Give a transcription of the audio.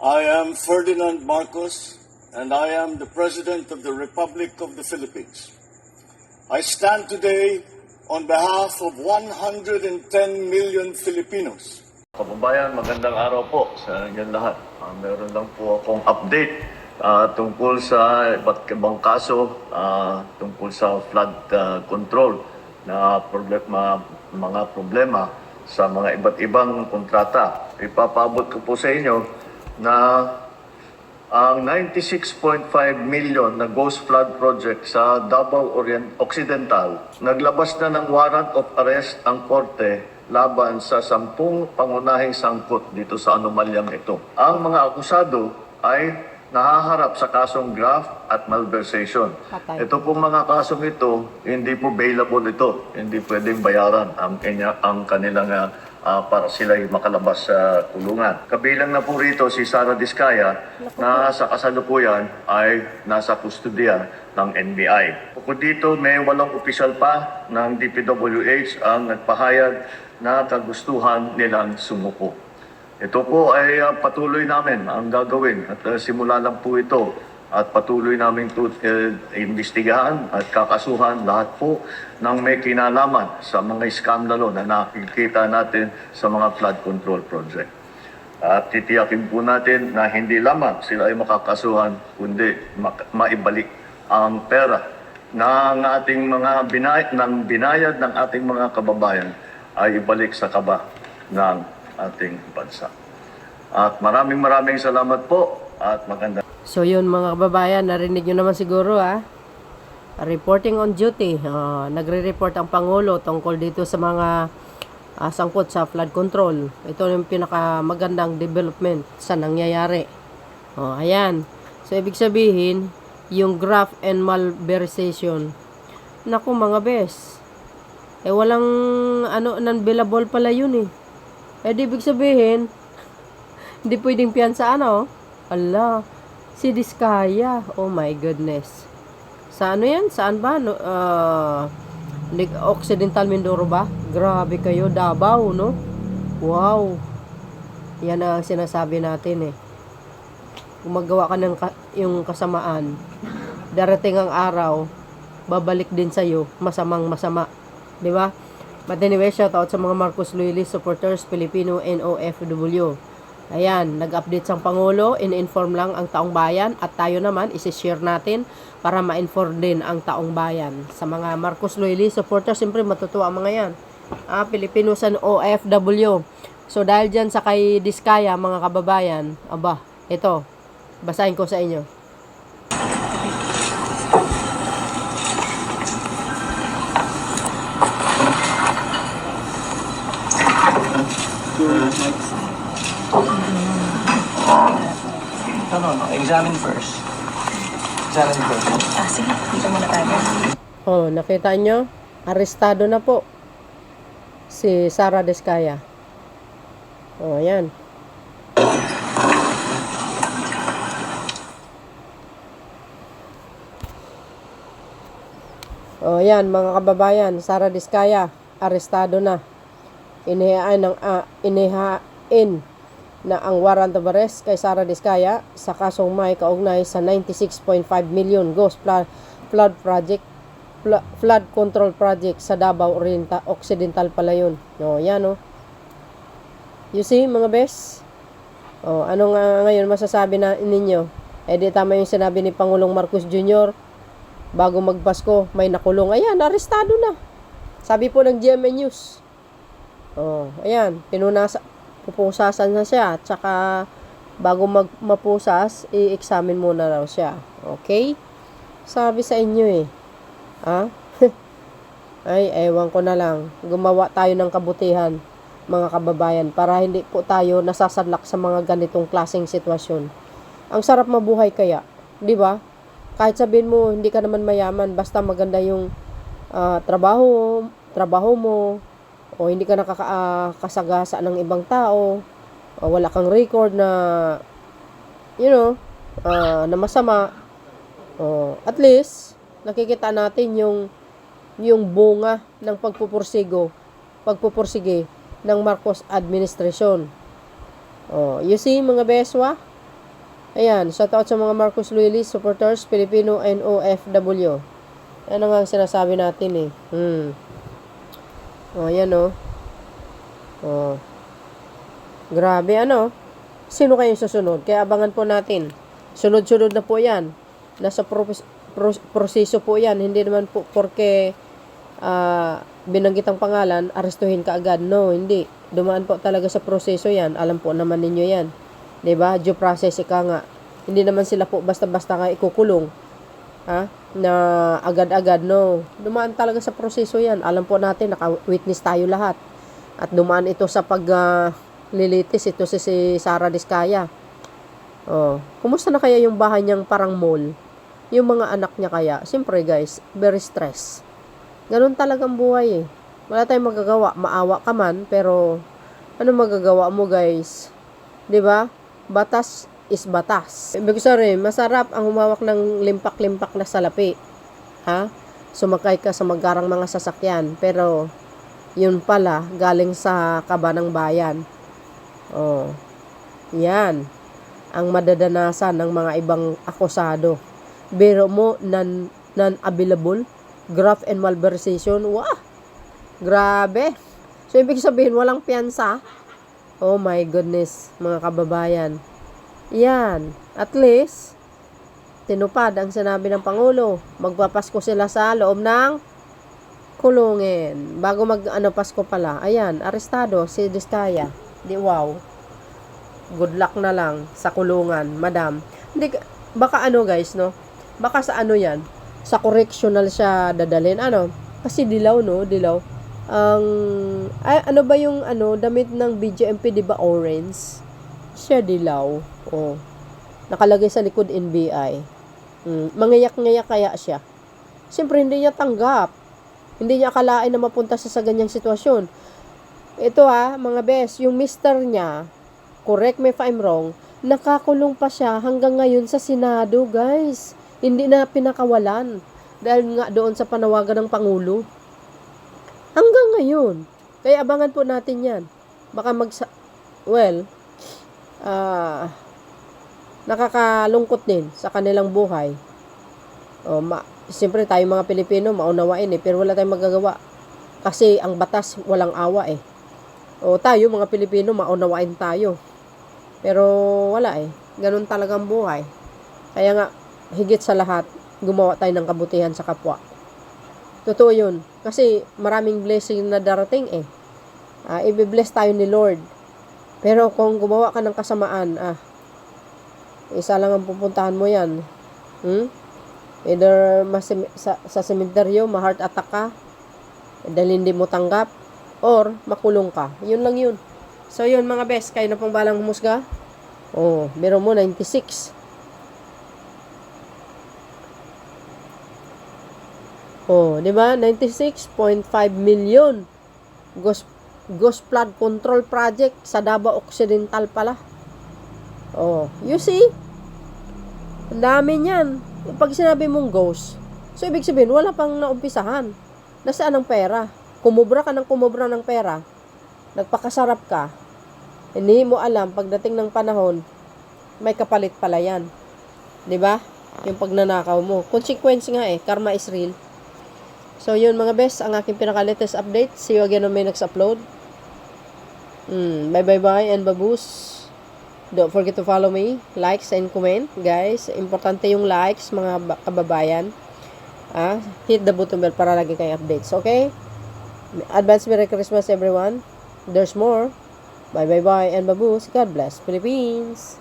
I am Ferdinand Marcos, and I am the President of the Republic of the Philippines. I stand today on behalf of 110 million Filipinos. Kababayan, magandang araw po sa inyo lahat. Meron lang po akong update tungkol sa iba't ibang kaso tungkol sa flood control na mga problema sa mga iba't ibang kontrata. Ipapabot ko po sa inyo na ang 96.5 million na Ghost Flood Project sa Davao Occidental, naglabas na ng warrant of arrest ang korte laban sa 10 pangunahing sangkot dito sa anomalyang ito. Ang mga akusado ay nahaharap sa kasong graft at malversation. Ito pong mga kasong ito, hindi po bailable ito. Hindi pwedeng bayaran ang kanilang para sila makalabas sa kulungan. Kabilang na po rito si Sara Diskaya na sa kasalukuyan ay nasa kustodiya ng NBI. Bukod dito, may 8 opisyal pa ng DPWH ang nagpahayag na kagustuhan nilang sumuko. Ito po ay patuloy namin ang gagawin at simula lang po ito at patuloy namin imbestigahan at kakasuhan lahat po ng may kinalaman sa mga iskandalo na nakikita natin sa mga flood control project. At titiyakin po natin na hindi lamang sila ay makakasuhan, kundi maibalik ang pera ng ating mga binayad ng ating mga kababayan ay ibalik sa kaba ng ating bansa. At maraming salamat po at maganda. So yun mga kababayan, narinig nyo naman siguro reporting on duty. Nagre-report ang Pangulo tungkol dito sa mga sangkot sa flood control. Ito yung pinakamagandang development sa nangyayari. Ayan. So ibig sabihin, yung graft and malversation. Naku mga bes. Walang non-billable pala yun di ibig sabihin, hindi pwedeng piyansa ala. Si Diskaya. Oh my goodness. Sa yan? Saan ba? Occidental Mindoro ba? Grabe kayo. Davao, no? Wow. Yan ang sinasabi natin Gumagawa ka ng yung kasamaan. Darating ang araw, babalik din sa'yo. Masamang masama. Diba? But anyway, shout out sa mga Marcos Loyalist supporters, Filipino and OFW. Ayan, nag-update sang Pangulo, in-inform lang ang taong bayan at tayo naman, isi-share natin para ma-inform din ang taong bayan. Sa mga Marcos Loyalist supporters, siyempre matutuwa mga yan. Pilipino sa OFW. So dahil dyan sa kay Diskaya, mga kababayan, ito, basahin ko sa inyo. No. Examine first. Sige. Dito muna tayo. Nakita nyo? Arestado na po si Sara Diskaya. Ayan. Ayan, mga kababayan, Sara Diskaya, arestado na. Inihain na ang warrant of arrest kay Sara Diskaya sa kasong may kaugnay sa 96.5 million Ghost Flood Control Project sa Davao Occidental pala yun. Yan You see mga bes? Ano nga ngayon masasabi na ninyo? Di tama yung sinabi ni Pangulong Marcos Jr. Bago magpasko, may nakulong. Ayan, arestado na. Sabi po ng GMA News. Ayan, pupusasan na siya. At saka, bago mapusas, i-examine muna raw siya. Okay? Sabi sa inyo Ay, ewan ko na lang. Gumawa tayo ng kabutihan, mga kababayan, para hindi po tayo nasasadlak sa mga ganitong klaseng sitwasyon. Ang sarap mabuhay kaya. Di ba? Kahit sabihin mo, hindi ka naman mayaman, basta maganda yung trabaho mo, o hindi ka nakakasagasa ng ibang tao, o wala kang record na na masama, at least nakikita natin yung bunga ng pagpupursige ng Marcos administration. You see mga beswa, Ayan, shoutout sa mga Marcos Loyalist supporters, Filipino and OFW. Yan ang sinasabi natin Oh, ayan Oh. Grabe, Sino kayong susunod? Kaya abangan po natin. Sunod-sunod na po yan. Nasa proseso po yan. Hindi naman po porque binanggit ang pangalan, arestuhin ka agad. No, hindi. Dumaan po talaga sa proseso yan. Alam po naman ninyo yan. 'Di ba? Due process ika nga. Hindi naman sila po basta-basta nga ikukulong. Na agad-agad, no. Dumaan talaga sa proseso yan. Alam po natin, naka-witness tayo lahat. At dumaan ito sa paglilitis, ito si Sara Diskaya. Kumusta na kaya yung bahay niyang parang mall? Yung mga anak niya kaya? Siyempre guys, very stress. Ganun talagang buhay Wala tayong magagawa. Maawa ka man, pero ano magagawa mo guys? 'Di ba? Batas is batas. Ibig sabihin, masarap ang humawak ng limpak-limpak na salapi. Sumakay ka sa magarang mga sasakyan, pero yun pala galing sa kaba ng bayan. Yan ang madadanasan ng mga ibang akusado. Biro mo non-available, graft and malversation. Wah! Grabe. So ibig sabihin walang piyansa. Oh my goodness, mga kababayan. Yan, at least tinupad ang sinabi ng Pangulo. Magpapasko sila sa loob ng kulungin. Bago Pasko pala. Ayan, arestado si Diskaya. Wow. Good luck na lang sa kulungan, madam. Hindi, baka guys, no? Baka sa yan? Sa correctional siya dadalhin. Kasi dilaw, no? Dilaw. Ano ba yung damit ng BJMP, di ba orange? Siya dilaw. Nakalagay sa likod NBI. Mangiyak-ngayak kaya siya. Siyempre, hindi niya tanggap. Hindi niya akalain na mapunta sa ganyang sitwasyon. Ito mga bes, yung mister niya, correct me if I'm wrong, nakakulong pa siya hanggang ngayon sa Senado, guys. Hindi na pinakawalan. Dahil nga doon sa panawagan ng Pangulo. Hanggang ngayon. Kaya abangan po natin yan. Baka nakakalungkot din sa kanilang buhay. Siyempre tayo mga Pilipino maunawain pero wala tayong magagawa. Kasi ang batas walang awa tayo mga Pilipino maunawain tayo. Pero wala Ganun talagang buhay. Kaya nga higit sa lahat gumawa tayo ng kabutihan sa kapwa. Totoo yun. Kasi maraming blessing na darating i-bless tayo ni Lord. Pero kung gumawa ka ng kasamaan, isa lang ang pupuntahan mo yan. Either sa sementeryo, ma-heart attack ka, dahil hindi mo tanggap, or makulong ka. Yun lang yun. So yun mga best, kayo na pong balang humusga. Meron mo 96. Di ba? 96.5 million. Ghost flood control project sa Davao Occidental pala. You see? Ang dami niyan. Pag sinabi mong ghost, so ibig sabihin, wala pang naumpisahan. Nasaan ang pera? Kumubra ng pera. Nagpakasarap ka. Hindi mo alam, pagdating ng panahon, may kapalit pala yan. Diba? Yung pagnanakaw mo. Consequence nga karma is real. So yun mga best, ang aking pinaka-latest update. See you again on my next upload. Bye and baboos. Don't forget to follow me, likes and comment, guys. Importante yung likes, mga kababayan. Hit the button bell para lagi kayo updates, okay? Advance Merry Christmas, everyone. There's more. Bye and baboos. God bless Philippines.